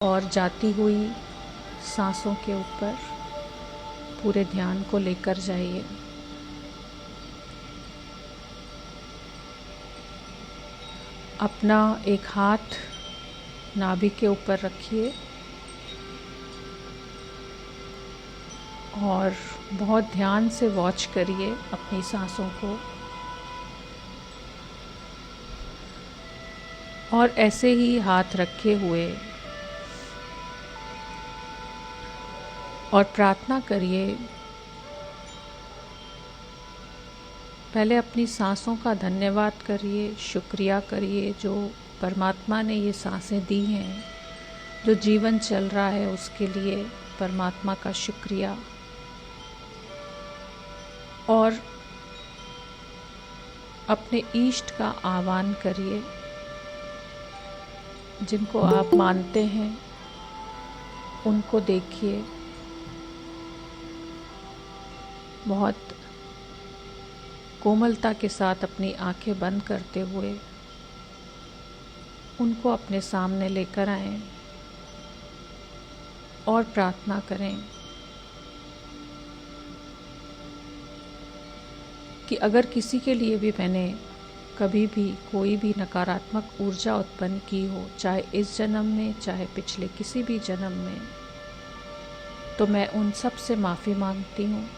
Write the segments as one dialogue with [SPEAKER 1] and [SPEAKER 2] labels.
[SPEAKER 1] और जाती हुई सांसों के ऊपर पूरे ध्यान को लेकर जाइए। अपना एक हाथ नाभि के ऊपर रखिए और बहुत ध्यान से वॉच करिए अपनी सांसों को। और ऐसे ही हाथ रखे हुए और प्रार्थना करिए। पहले अपनी सांसों का धन्यवाद करिए, शुक्रिया करिए जो परमात्मा ने ये सांसें दी हैं, जो जीवन चल रहा है उसके लिए परमात्मा का शुक्रिया। और अपने इष्ट का आह्वान करिए, जिनको आप मानते हैं उनको देखिए। बहुत कोमलता के साथ अपनी आंखें बंद करते हुए उनको अपने सामने लेकर आएं और प्रार्थना करें कि अगर किसी के लिए भी मैंने कभी भी कोई भी नकारात्मक ऊर्जा उत्पन्न की हो, चाहे इस जन्म में चाहे पिछले किसी भी जन्म में, तो मैं उन सब से माफ़ी मांगती हूँ।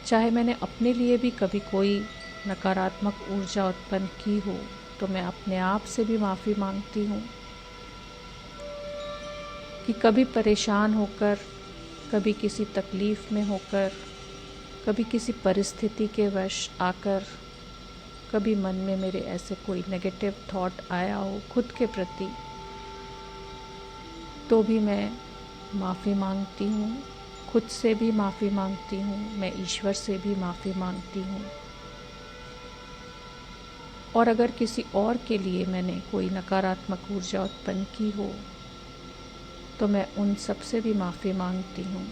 [SPEAKER 1] चाहे मैंने अपने लिए भी कभी कोई नकारात्मक ऊर्जा उत्पन्न की हो, तो मैं अपने आप से भी माफ़ी मांगती हूँ कि कभी परेशान होकर, कभी किसी तकलीफ़ में होकर, कभी किसी परिस्थिति के वश आकर, कभी मन में मेरे ऐसे कोई नेगेटिव थॉट आया हो खुद के प्रति, तो भी मैं माफ़ी मांगती हूँ। खुद से भी माफ़ी मांगती हूँ, मैं ईश्वर से भी माफ़ी मांगती हूँ। और अगर किसी और के लिए मैंने कोई नकारात्मक ऊर्जा उत्पन्न की हो, तो मैं उन सब से भी माफ़ी मांगती हूँ।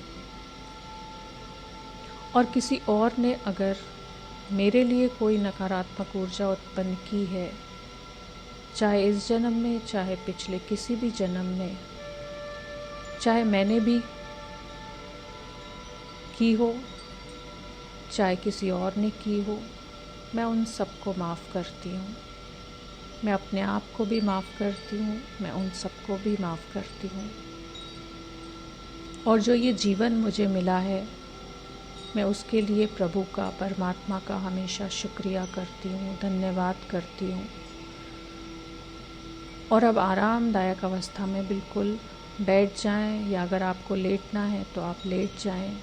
[SPEAKER 1] और किसी और ने अगर मेरे लिए कोई नकारात्मक ऊर्जा उत्पन्न की है, चाहे इस जन्म में चाहे पिछले किसी भी जन्म में, चाहे मैंने भी की हो चाहे किसी और ने की हो, मैं उन सबको माफ़ करती हूँ। मैं अपने आप को भी माफ़ करती हूँ, मैं उन सबको भी माफ़ करती हूँ। और जो ये जीवन मुझे मिला है, मैं उसके लिए प्रभु का, परमात्मा का हमेशा शुक्रिया करती हूँ, धन्यवाद करती हूँ। और अब आरामदायक अवस्था में बिल्कुल बैठ जाएं, या अगर आपको लेटना है तो आप लेट जाएं।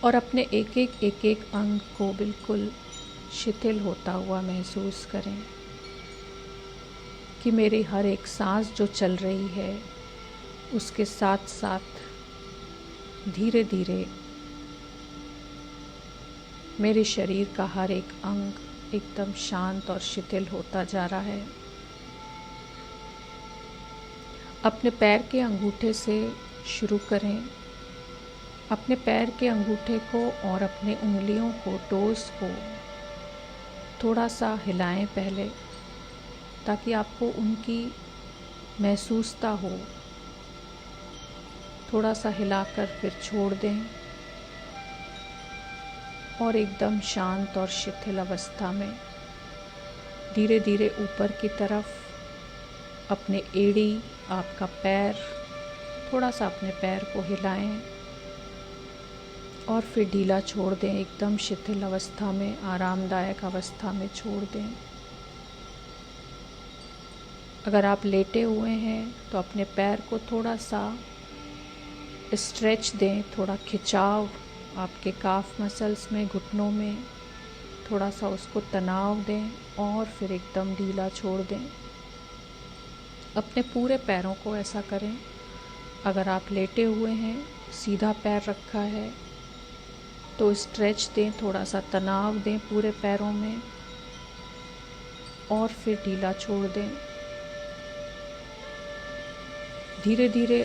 [SPEAKER 1] और अपने एक एक अंग को बिल्कुल शिथिल होता हुआ महसूस करें कि मेरी हर एक सांस जो चल रही है, उसके साथ साथ धीरे धीरे मेरे शरीर का हर एक अंग एकदम शांत और शिथिल होता जा रहा है। अपने पैर के अंगूठे से शुरू करें। अपने पैर के अंगूठे को और अपने उंगलियों को, टोस को थोड़ा सा हिलाएं पहले, ताकि आपको उनकी महसूसता हो। थोड़ा सा हिलाकर फिर छोड़ दें और एकदम शांत और शिथिल अवस्था में धीरे धीरे ऊपर की तरफ अपने एड़ी, आपका पैर, थोड़ा सा अपने पैर को हिलाएं और फिर ढीला छोड़ दें। एकदम शिथिल अवस्था में, आरामदायक अवस्था में छोड़ दें। अगर आप लेटे हुए हैं तो अपने पैर को थोड़ा सा स्ट्रेच दें, थोड़ा खिंचाव आपके काफ मसल्स में, घुटनों में थोड़ा सा उसको तनाव दें और फिर एकदम ढीला छोड़ दें। अपने पूरे पैरों को ऐसा करें। अगर आप लेटे हुए हैं, सीधा पैर रखा है, तो स्ट्रेच दें, थोड़ा सा तनाव दें पूरे पैरों में और फिर ढीला छोड़ दें। धीरे धीरे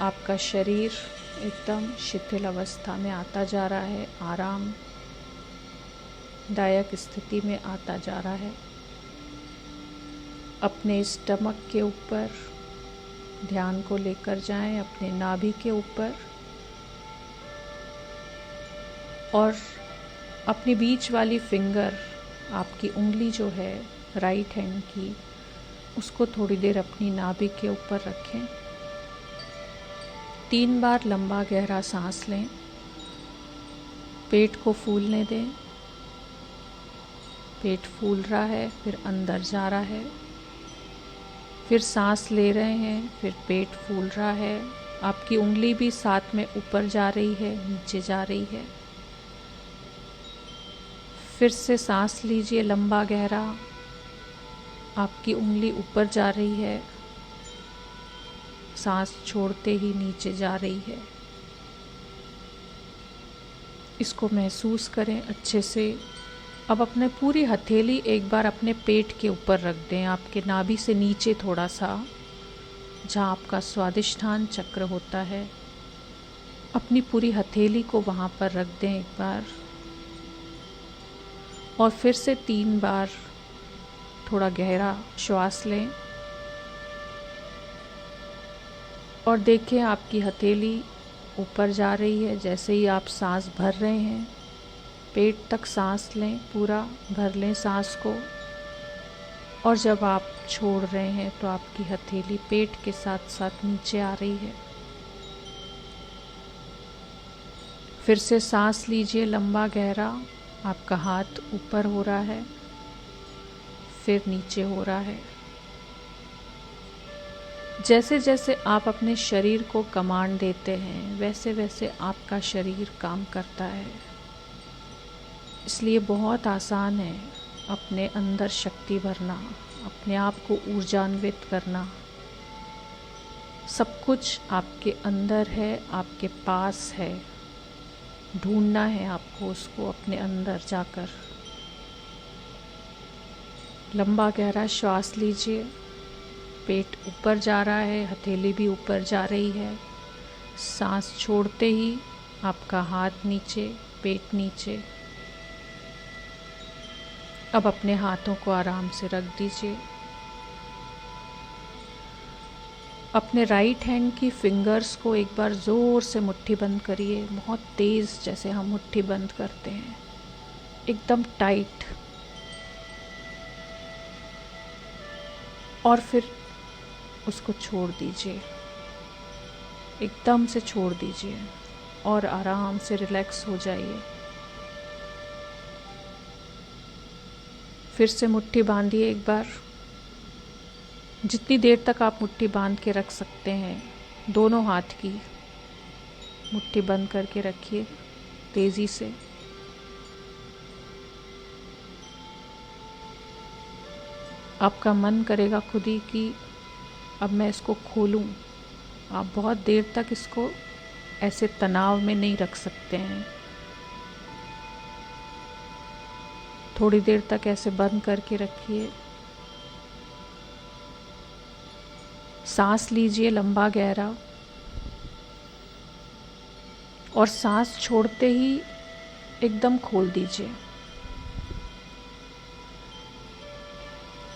[SPEAKER 1] आपका शरीर एकदम शिथिल अवस्था में आता जा रहा है, आरामदायक स्थिति में आता जा रहा है। अपने स्टमक के ऊपर ध्यान को लेकर जाएं, अपने नाभि के ऊपर, और अपनी बीच वाली फिंगर, आपकी उंगली जो है राइट हैंड की, उसको थोड़ी देर अपनी नाभि के ऊपर रखें। 3 बार लंबा गहरा सांस लें, पेट को फूलने दें। पेट फूल रहा है, फिर अंदर जा रहा है, फिर सांस ले रहे हैं, फिर पेट फूल रहा है। आपकी उंगली भी साथ में ऊपर जा रही है, नीचे जा रही है। फिर से सांस लीजिए लंबा गहरा, आपकी उंगली ऊपर जा रही है, सांस छोड़ते ही नीचे जा रही है। इसको महसूस करें अच्छे से। अब अपने पूरी हथेली एक बार अपने पेट के ऊपर रख दें, आपके नाभि से नीचे थोड़ा सा, जहाँ आपका स्वादिष्ठान चक्र होता है। अपनी पूरी हथेली को वहाँ पर रख दें एक बार, और फिर से 3 बार थोड़ा गहरा श्वास लें और देखें आपकी हथेली ऊपर जा रही है। जैसे ही आप सांस भर रहे हैं, पेट तक सांस लें, पूरा भर लें सांस को, और जब आप छोड़ रहे हैं तो आपकी हथेली पेट के साथ साथ नीचे आ रही है। फिर से सांस लीजिए लंबा गहरा, आपका हाथ ऊपर हो रहा है, फिर नीचे हो रहा है। जैसे जैसे आप अपने शरीर को कमांड देते हैं, वैसे वैसे आपका शरीर काम करता है। इसलिए बहुत आसान है अपने अंदर शक्ति भरना, अपने आप को ऊर्जान्वित करना। सब कुछ आपके अंदर है, आपके पास है। ढूंढना है आपको उसको अपने अंदर जाकर। लंबा गहरा श्वास लीजिए, पेट ऊपर जा रहा है, हथेली भी ऊपर जा रही है। सांस छोड़ते ही आपका हाथ नीचे, पेट नीचे। अब अपने हाथों को आराम से रख दीजिए। अपने राइट हैंड की फिंगर्स को एक बार ज़ोर से मुट्ठी बंद करिए, बहुत तेज़, जैसे हम मुट्ठी बंद करते हैं, एकदम टाइट। और फिर उसको छोड़ दीजिए, एकदम से छोड़ दीजिए और आराम से रिलैक्स हो जाइए। फिर से मुट्ठी बांधिए एक बार, जितनी देर तक आप मुट्ठी बांध के रख सकते हैं। दोनों हाथ की मुट्ठी बंद करके रखिए तेज़ी से। आपका मन करेगा खुद ही कि अब मैं इसको खोलूं। आप बहुत देर तक इसको ऐसे तनाव में नहीं रख सकते हैं। थोड़ी देर तक ऐसे बंद करके रखिए। सांस लीजिए लंबा गहरा, और सांस छोड़ते ही एकदम खोल दीजिए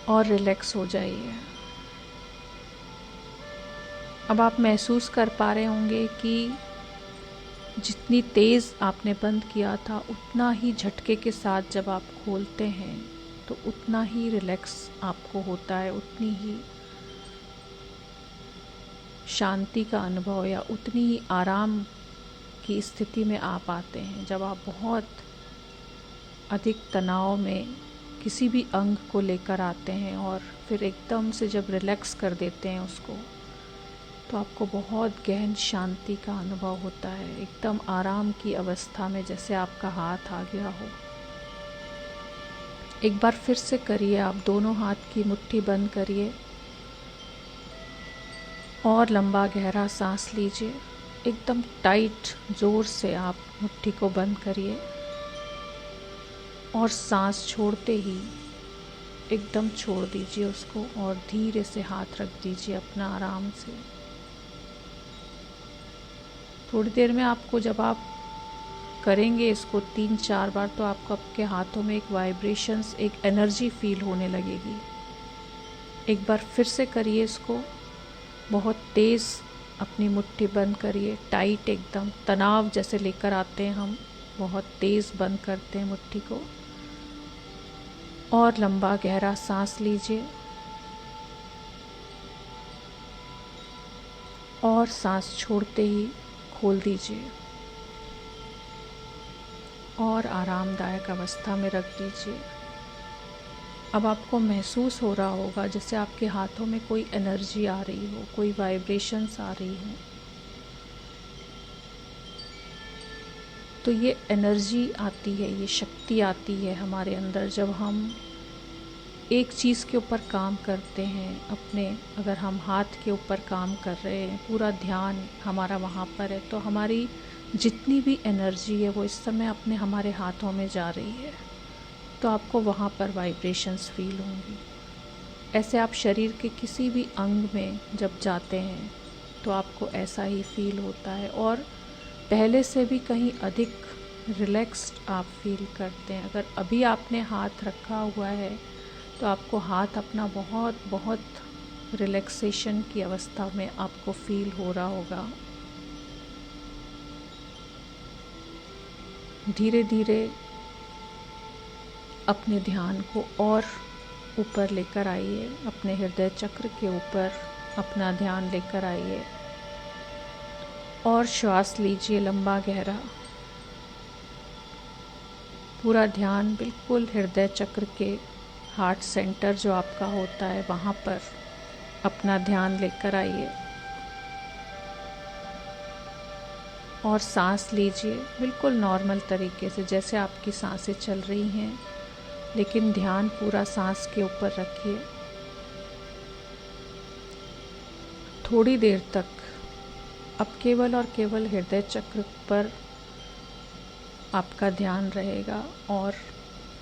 [SPEAKER 1] और रिलैक्स हो जाइए। अब आप महसूस कर पा रहे होंगे कि जितनी तेज़ आपने बंद किया था, उतना ही झटके के साथ जब आप खोलते हैं तो उतना ही रिलैक्स आपको होता है, उतनी ही शांति का अनुभव या उतनी ही आराम की स्थिति में आप आते हैं। जब आप बहुत अधिक तनाव में किसी भी अंग को लेकर आते हैं और फिर एकदम से जब रिलैक्स कर देते हैं उसको, तो आपको बहुत गहन शांति का अनुभव होता है, एकदम आराम की अवस्था में, जैसे आपका हाथ आ गया हो। एक बार फिर से करिए, आप दोनों हाथ की मुट्ठी बंद करिए और लंबा गहरा सांस लीजिए। एकदम टाइट, ज़ोर से आप मुट्ठी को बंद करिए और सांस छोड़ते ही एकदम छोड़ दीजिए उसको और धीरे से हाथ रख दीजिए अपना आराम से। थोड़ी देर में आपको, जब आप करेंगे इसको 3-4 बार, तो आपको आपके हाथों में एक वाइब्रेशंस, एक एनर्जी फील होने लगेगी। एक बार फिर से करिए इसको, बहुत तेज़ अपनी मुट्ठी बंद करिए, टाइट एकदम, तनाव जैसे लेकर आते हैं हम, बहुत तेज़ बंद करते हैं मुट्ठी को। और लंबा गहरा सांस लीजिए और सांस छोड़ते ही खोल दीजिए और आरामदायक अवस्था में रख दीजिए। अब आपको महसूस हो रहा होगा जैसे आपके हाथों में कोई एनर्जी आ रही हो, कोई वाइब्रेशंस आ रही हो। तो ये एनर्जी आती है, ये शक्ति आती है हमारे अंदर जब हम एक चीज़ के ऊपर काम करते हैं। अपने अगर हम हाथ के ऊपर काम कर रहे हैं, पूरा ध्यान हमारा वहाँ पर है, तो हमारी जितनी भी एनर्जी है वो इस समय अपने हमारे हाथों में जा रही है। तो आपको वहाँ पर वाइब्रेशंस फील होंगी। ऐसे आप शरीर के किसी भी अंग में जब जाते हैं तो आपको ऐसा ही फील होता है और पहले से भी कहीं अधिक रिलैक्स्ड आप फील करते हैं। अगर अभी आपने हाथ रखा हुआ है तो आपको हाथ अपना बहुत बहुत रिलैक्सेशन की अवस्था में आपको फील हो रहा होगा। धीरे धीरे अपने ध्यान को और ऊपर लेकर आइए, अपने हृदय चक्र के ऊपर अपना ध्यान लेकर आइए और श्वास लीजिए लंबा गहरा। पूरा ध्यान बिल्कुल हृदय चक्र के हार्ट सेंटर जो आपका होता है वहाँ पर अपना ध्यान लेकर आइए और सांस लीजिए बिल्कुल नॉर्मल तरीके से, जैसे आपकी सांसें चल रही हैं, लेकिन ध्यान पूरा सांस के ऊपर रखिए। थोड़ी देर तक अब केवल और केवल हृदय चक्र पर आपका ध्यान रहेगा और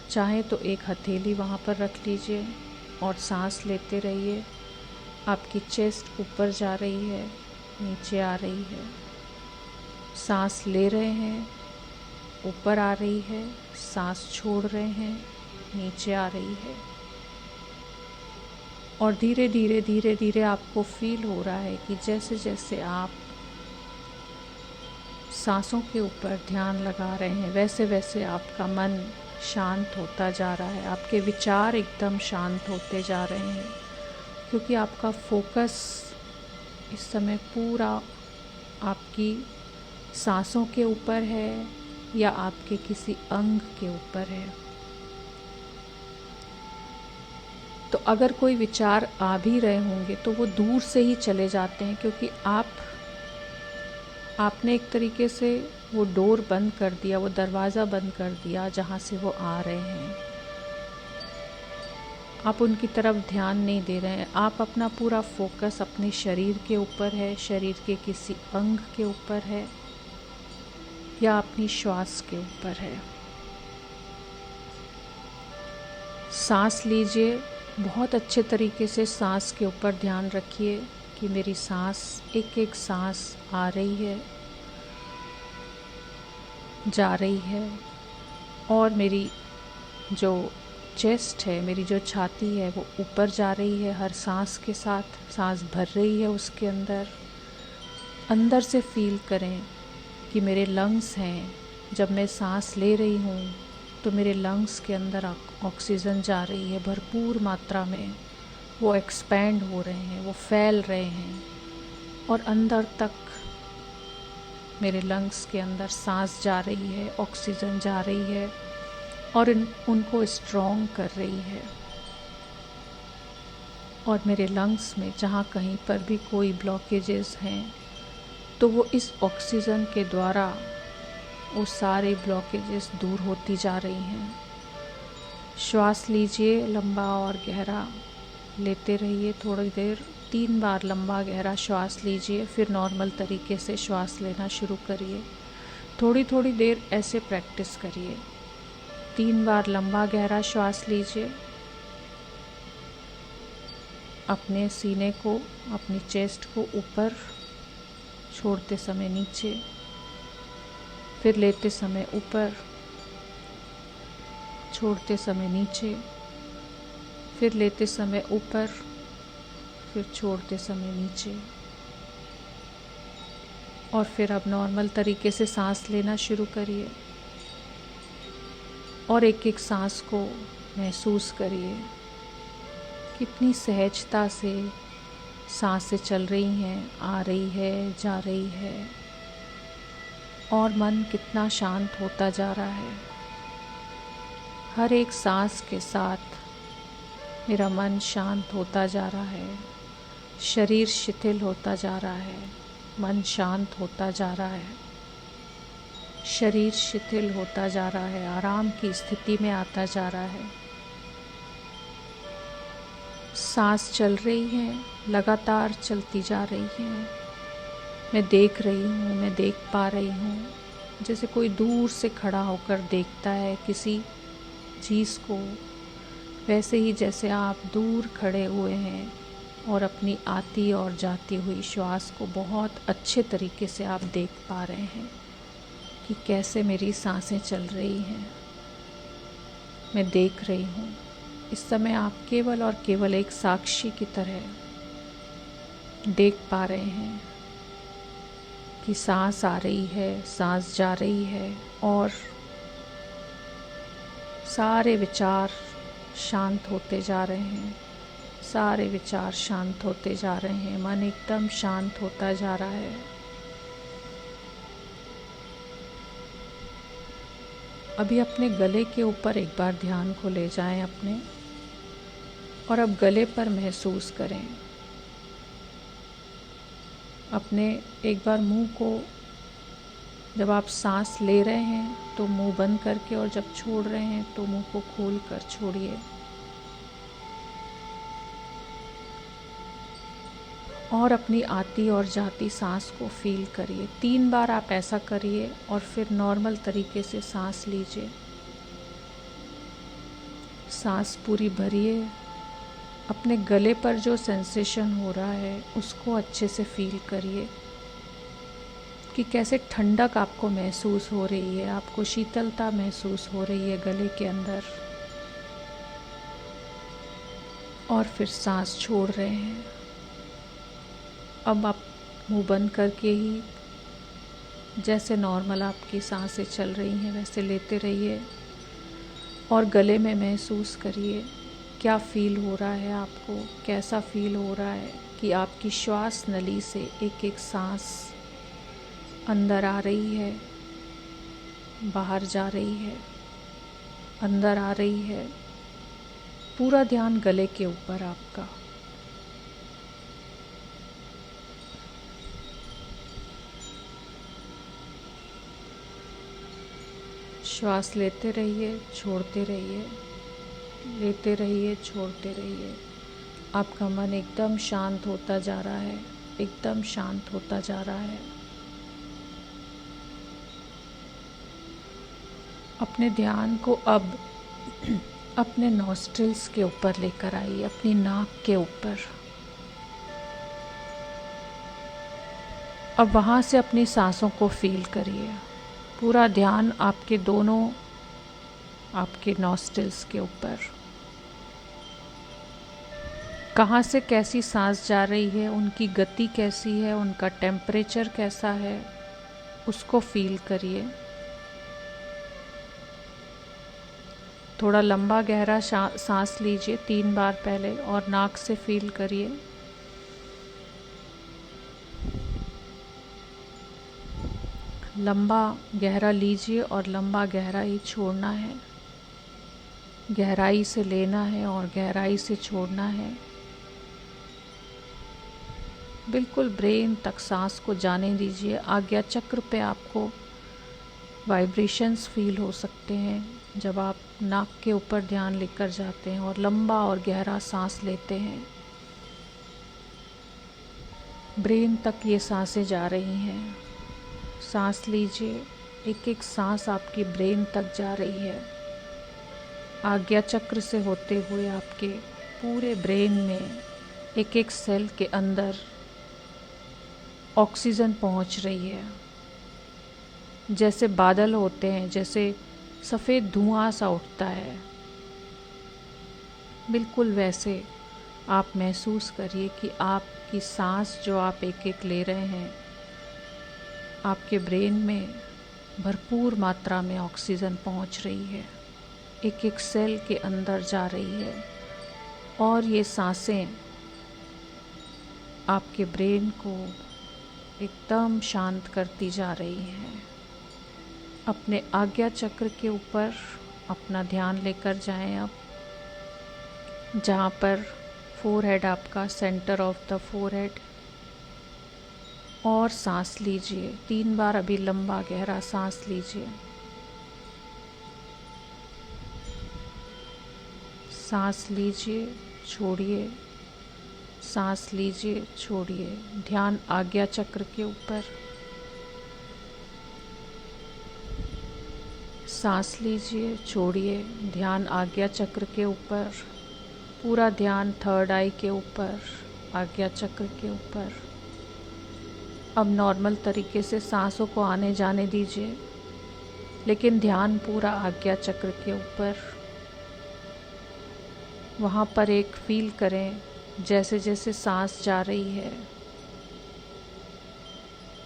[SPEAKER 1] चाहे तो एक हथेली वहाँ पर रख लीजिए और सांस लेते रहिए। आपकी चेस्ट ऊपर जा रही है, नीचे आ रही है, सांस ले रहे हैं, ऊपर आ रही है, सांस छोड़ रहे हैं, नीचे आ रही है। और धीरे धीरे धीरे धीरे आपको फील हो रहा है कि जैसे जैसे आप सांसों के ऊपर ध्यान लगा रहे हैं वैसे वैसे आपका मन शांत होता जा रहा है, आपके विचार एकदम शांत होते जा रहे हैं, क्योंकि आपका फोकस इस समय पूरा आपकी सांसों के ऊपर है या आपके किसी अंग के ऊपर है। तो अगर कोई विचार आ भी रहे होंगे तो वो दूर से ही चले जाते हैं, क्योंकि आपने एक तरीके से वो डोर बंद कर दिया, वो दरवाज़ा बंद कर दिया जहाँ से वो आ रहे हैं। आप उनकी तरफ ध्यान नहीं दे रहे हैं, आप अपना पूरा फोकस अपने शरीर के ऊपर है, शरीर के किसी अंग के ऊपर है या अपनी श्वास के ऊपर है। सांस लीजिए, बहुत अच्छे तरीके से सांस के ऊपर ध्यान रखिए कि मेरी सांस एक एक सांस आ रही है, जा रही है और मेरी जो चेस्ट है, मेरी जो छाती है वो ऊपर जा रही है हर सांस के साथ, सांस भर रही है उसके अंदर। अंदर से फील करें कि मेरे लंग्स हैं, जब मैं सांस ले रही हूँ तो मेरे लंग्स के अंदर ऑक्सीजन जा रही है भरपूर मात्रा में, वो एक्सपैंड हो रहे हैं, वो फैल रहे हैं और अंदर तक मेरे लंग्स के अंदर सांस जा रही है, ऑक्सीजन जा रही है और उनको स्ट्रॉन्ग कर रही है। और मेरे लंग्स में जहाँ कहीं पर भी कोई ब्लॉकेजेस हैं तो वो इस ऑक्सीजन के द्वारा वो सारे ब्लॉकेजेस दूर होती जा रही हैं। श्वास लीजिए लंबा और गहरा, लेते रहिए थोड़ी देर, 3 बार लंबा गहरा श्वास लीजिए, फिर नॉर्मल तरीके से श्वास लेना शुरू करिए। थोड़ी थोड़ी देर ऐसे प्रैक्टिस करिए। 3 बार लंबा गहरा श्वास लीजिए, अपने सीने को, अपनी चेस्ट को ऊपर, छोड़ते समय नीचे, फिर लेते समय ऊपर, छोड़ते समय नीचे, फिर लेते समय ऊपर, फिर छोड़ते समय नीचे। और फिर अब नॉर्मल तरीके से सांस लेना शुरू करिए और एक एक सांस को महसूस करिए कितनी सहजता से सांसें चल रही हैं, आ रही है, जा रही है, और मन कितना शांत होता जा रहा है। हर एक सांस के साथ मेरा मन शांत होता जा रहा है, शरीर शिथिल होता जा रहा है, मन शांत होता जा रहा है, शरीर शिथिल होता जा रहा है, आराम की स्थिति में आता जा रहा है। सांस चल रही है, लगातार चलती जा रही है। मैं देख रही हूँ, मैं देख पा रही हूँ, जैसे कोई दूर से खड़ा होकर देखता है किसी चीज़ को, वैसे ही जैसे आप दूर खड़े हुए हैं और अपनी आती और जाती हुई श्वास को बहुत अच्छे तरीके से आप देख पा रहे हैं कि कैसे मेरी सांसें चल रही हैं। मैं देख रही हूँ। इस समय आप केवल और केवल एक साक्षी की तरह देख पा रहे हैं कि सांस आ रही है, सांस जा रही है, और सारे विचार शांत होते जा रहे हैं, सारे विचार शांत होते जा रहे हैं, मन एकदम शांत होता जा रहा है। अभी अपने गले के ऊपर एक बार ध्यान को ले जाएं अपने, और अब गले पर महसूस करें। अपने एक बार मुंह को, जब आप सांस ले रहे हैं तो मुंह बंद करके, और जब छोड़ रहे हैं तो मुंह को खोल कर छोड़िए। और अपनी आती और जाती सांस को फील करिए। 3 बार आप ऐसा करिए और फिर नॉर्मल तरीके से सांस लीजिए। सांस पूरी भरिए। अपने गले पर जो सेंसेशन हो रहा है उसको अच्छे से फील करिए कि कैसे ठंडक आपको महसूस हो रही है, आपको शीतलता महसूस हो रही है गले के अंदर। और फिर सांस छोड़ रहे हैं। अब आप मुंह बंद करके ही जैसे नॉर्मल आपकी सांसें चल रही हैं वैसे लेते रहिए, और गले में महसूस करिए क्या फील हो रहा है आपको, कैसा फील हो रहा है कि आपकी श्वास नली से एक एक सांस अंदर आ रही है, बाहर जा रही है, अंदर आ रही है। पूरा ध्यान गले के ऊपर आपका। श्वास लेते रहिए, छोड़ते रहिए, लेते रहिए, छोड़ते रहिए। आपका मन एकदम शांत होता जा रहा है, एकदम शांत होता जा रहा है। अपने ध्यान को अब अपने नॉस्ट्रिल्स के ऊपर लेकर आइए, अपनी नाक के ऊपर। अब वहाँ से अपनी सांसों को फील करिए। पूरा ध्यान आपके दोनों, आपके नॉस्ट्रिल्स के ऊपर। कहाँ से कैसी सांस जा रही है, उनकी गति कैसी है, उनका टेम्परेचर कैसा है, उसको फील करिए। थोड़ा लंबा गहरा सांस लीजिए 3 बार पहले, और नाक से फील करिए। लंबा गहरा लीजिए और लंबा गहरा ही छोड़ना है। गहराई से लेना है और गहराई से छोड़ना है। बिल्कुल ब्रेन तक सांस को जाने दीजिए। आज्ञा चक्र पे आपको वाइब्रेशंस फील हो सकते हैं जब आप नाक के ऊपर ध्यान लेकर जाते हैं और लंबा और गहरा सांस लेते हैं। ब्रेन तक ये सांसें जा रही हैं। सांस लीजिए, एक एक सांस आपकी ब्रेन तक जा रही है। आज्ञा चक्र से होते हुए आपके पूरे ब्रेन में एक एक सेल के अंदर ऑक्सीजन पहुंच रही है। जैसे बादल होते हैं, जैसे सफ़ेद धुआं सा उठता है, बिल्कुल वैसे आप महसूस करिए कि आपकी सांस जो आप एक एक ले रहे हैं, आपके ब्रेन में भरपूर मात्रा में ऑक्सीजन पहुंच रही है, एक एक सेल के अंदर जा रही है और ये सांसें आपके ब्रेन को एकदम शांत करती जा रही हैं। अपने आज्ञा चक्र के ऊपर अपना ध्यान लेकर जाएं अब, जहाँ पर फोरहेड आपका सेंटर ऑफ द फोरहेड, और सांस लीजिए 3 बार। अभी लंबा गहरा सांस लीजिए, सांस लीजिए, छोड़िए, सांस लीजिए, छोड़िए। ध्यान आज्ञा चक्र के ऊपर, सांस लीजिए, छोड़िए, ध्यान आज्ञा चक्र के ऊपर। पूरा ध्यान थर्ड आई के ऊपर, आज्ञा चक्र के ऊपर। अब नॉर्मल तरीके से सांसों को आने जाने दीजिए, लेकिन ध्यान पूरा आज्ञा चक्र के ऊपर। वहाँ पर एक फील करें, जैसे जैसे सांस जा रही है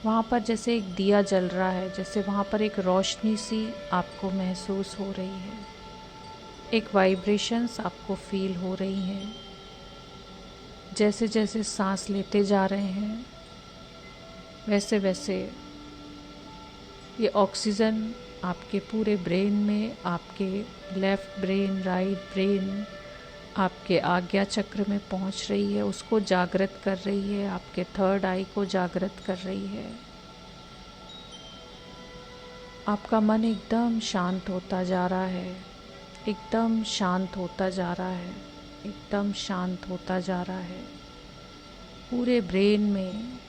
[SPEAKER 1] वहाँ पर जैसे एक दिया जल रहा है, जैसे वहाँ पर एक रोशनी सी आपको महसूस हो रही है, एक वाइब्रेशंस आपको फील हो रही हैं। जैसे जैसे सांस लेते जा रहे हैं वैसे वैसे ये ऑक्सीजन आपके पूरे ब्रेन में, आपके लेफ़्ट ब्रेन, राइट ब्रेन, आपके आज्ञा चक्र में पहुंच रही है, उसको जागृत कर रही है, आपके थर्ड आई को जागृत कर रही है। आपका मन एकदम शांत होता जा रहा है, एकदम शांत होता जा रहा है, एकदम शांत होता जा रहा है। पूरे ब्रेन में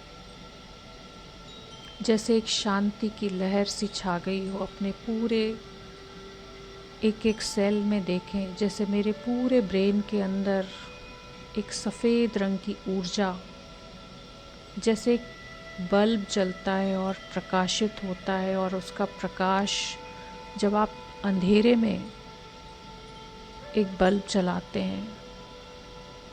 [SPEAKER 1] जैसे एक शांति की लहर सी छा गई हो। अपने पूरे एक एक सेल में देखें, जैसे मेरे पूरे ब्रेन के अंदर एक सफ़ेद रंग की ऊर्जा, जैसे एक बल्ब जलता है और प्रकाशित होता है, और उसका प्रकाश जब आप अंधेरे में एक बल्ब जलाते हैं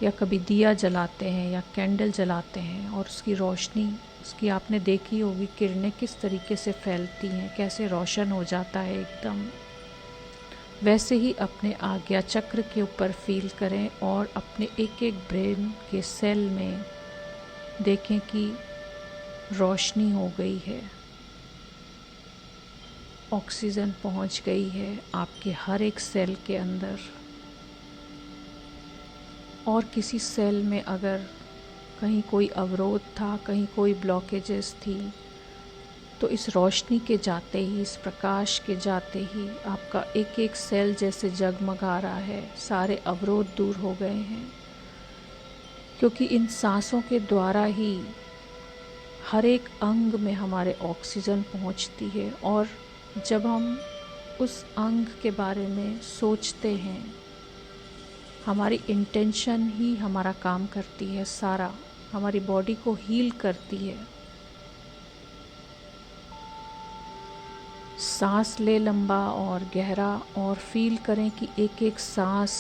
[SPEAKER 1] या कभी दिया जलाते हैं या कैंडल जलाते हैं, और उसकी रोशनी, उसकी आपने देखी होगी किरणें किस तरीके से फैलती हैं, कैसे रोशन हो जाता है एकदम। वैसे ही अपने आज्ञा चक्र के ऊपर फील करें और अपने एक एक ब्रेन के सेल में देखें कि रोशनी हो गई है, ऑक्सीजन पहुंच गई है आपके हर एक सेल के अंदर। और किसी सेल में अगर कहीं कोई अवरोध था, कहीं कोई ब्लॉकेजेस थी, तो इस रोशनी के जाते ही, इस प्रकाश के जाते ही आपका एक एक सेल जैसे जगमगा रहा है, सारे अवरोध दूर हो गए हैं। क्योंकि इन सांसों के द्वारा ही हर एक अंग में हमारे ऑक्सीजन पहुंचती है, और जब हम उस अंग के बारे में सोचते हैं, हमारी इंटेंशन ही हमारा काम करती है, सारा हमारी बॉडी को हील करती है। सांस ले लंबा और गहरा, और फील करें कि एक एक सांस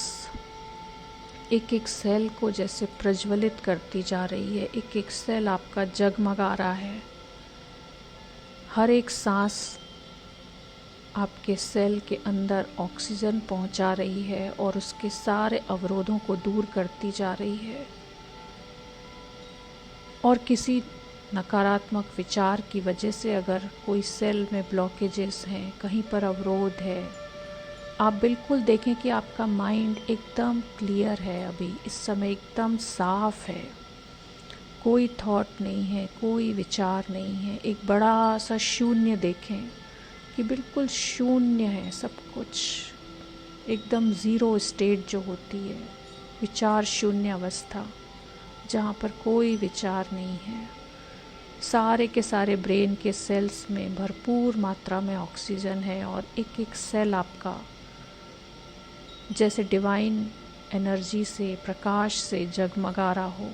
[SPEAKER 1] एक एक सेल को जैसे प्रज्वलित करती जा रही है, एक एक सेल आपका जगमगा रहा है। हर एक सांस आपके सेल के अंदर ऑक्सीजन पहुंचा रही है और उसके सारे अवरोधों को दूर करती जा रही है। और किसी नकारात्मक विचार की वजह से अगर कोई सेल में ब्लॉकेजेस हैं, कहीं पर अवरोध है, आप बिल्कुल देखें कि आपका माइंड एकदम क्लियर है, अभी इस समय एकदम साफ है, कोई थॉट नहीं है, कोई विचार नहीं है। एक बड़ा सा शून्य देखें कि बिल्कुल शून्य है सब कुछ, एकदम ज़ीरो स्टेट जो होती है, विचार शून्य अवस्था, जहाँ पर कोई विचार नहीं है। सारे के सारे ब्रेन के सेल्स में भरपूर मात्रा में ऑक्सीजन है, और एक एक सेल आपका जैसे डिवाइन एनर्जी से, प्रकाश से जगमगा रहा हो।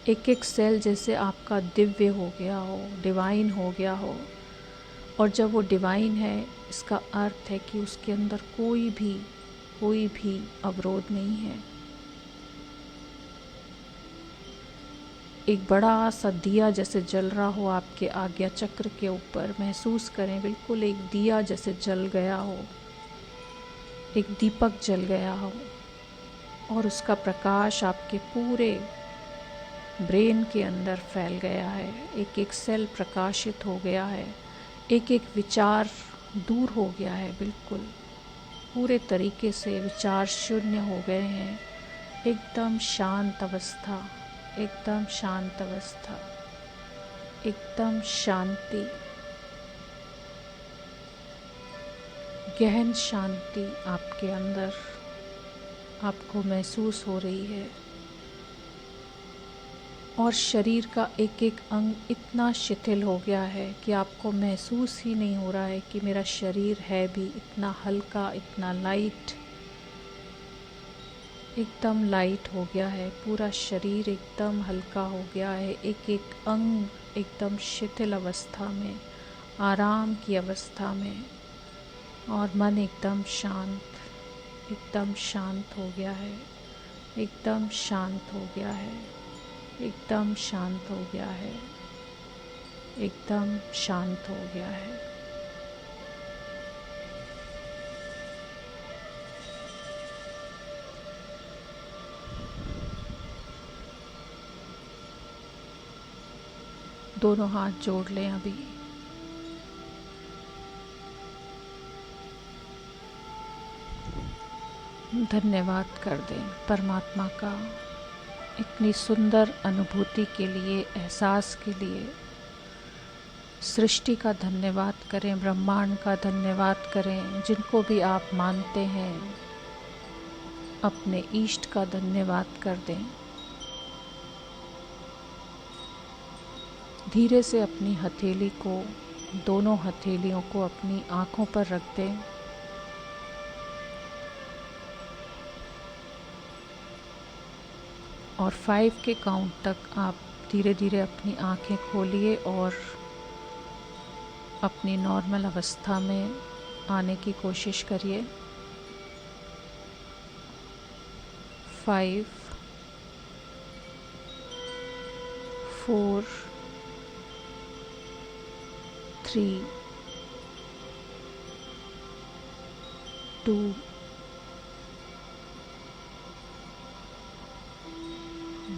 [SPEAKER 1] एक एक सेल जैसे आपका दिव्य हो गया हो, डिवाइन हो गया हो। और जब वो डिवाइन है, इसका अर्थ है कि उसके अंदर कोई भी अवरोध नहीं है, एक बड़ा सा दिया जैसे जल रहा हो आपके आज्ञा चक्र के ऊपर। महसूस करें बिल्कुल एक दिया जैसे जल गया हो, एक दीपक जल गया हो और उसका प्रकाश आपके पूरे ब्रेन के अंदर फैल गया है। एक एक सेल प्रकाशित हो गया है, एक एक विचार दूर हो गया है, बिल्कुल पूरे तरीके से विचार शून्य हो गए हैं। एकदम शांत अवस्था, एकदम शांत अवस्था, एकदम शांति, गहन शांति आपके अंदर आपको महसूस हो रही है। और शरीर का एक एक अंग इतना शिथिल हो गया है कि आपको महसूस ही नहीं हो रहा है कि मेरा शरीर है भी। इतना हल्का, इतना लाइट, एकदम लाइट हो गया है। पूरा शरीर एकदम हल्का हो गया है। एक एक अंग एकदम शिथिल अवस्था में, आराम की अवस्था में, और मन एकदम शांत, एकदम शांत हो गया है, एकदम शांत हो गया है, एकदम शांत हो गया है, एकदम शांत हो गया है। दोनों हाथ जोड़ लें अभी। धन्यवाद कर दें परमात्मा का इतनी सुंदर अनुभूति के लिए, एहसास के लिए। सृष्टि का धन्यवाद करें, ब्रह्मांड का धन्यवाद करें, जिनको भी आप मानते हैं अपने इष्ट का धन्यवाद कर दें। धीरे से अपनी हथेली को, दोनों हथेलियों को अपनी आँखों पर रख दें। और 5 के काउंट तक आप धीरे धीरे अपनी आँखें खोलिए और अपनी नॉर्मल अवस्था में आने की कोशिश करिए। 5, 4, 3, 2,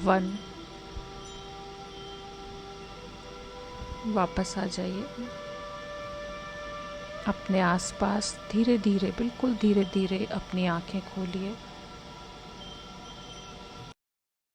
[SPEAKER 1] 1। वापस आ जाइए। अपने आसपास धीरे धीरे, बिल्कुल धीरे धीरे अपनी आँखें खोलिए।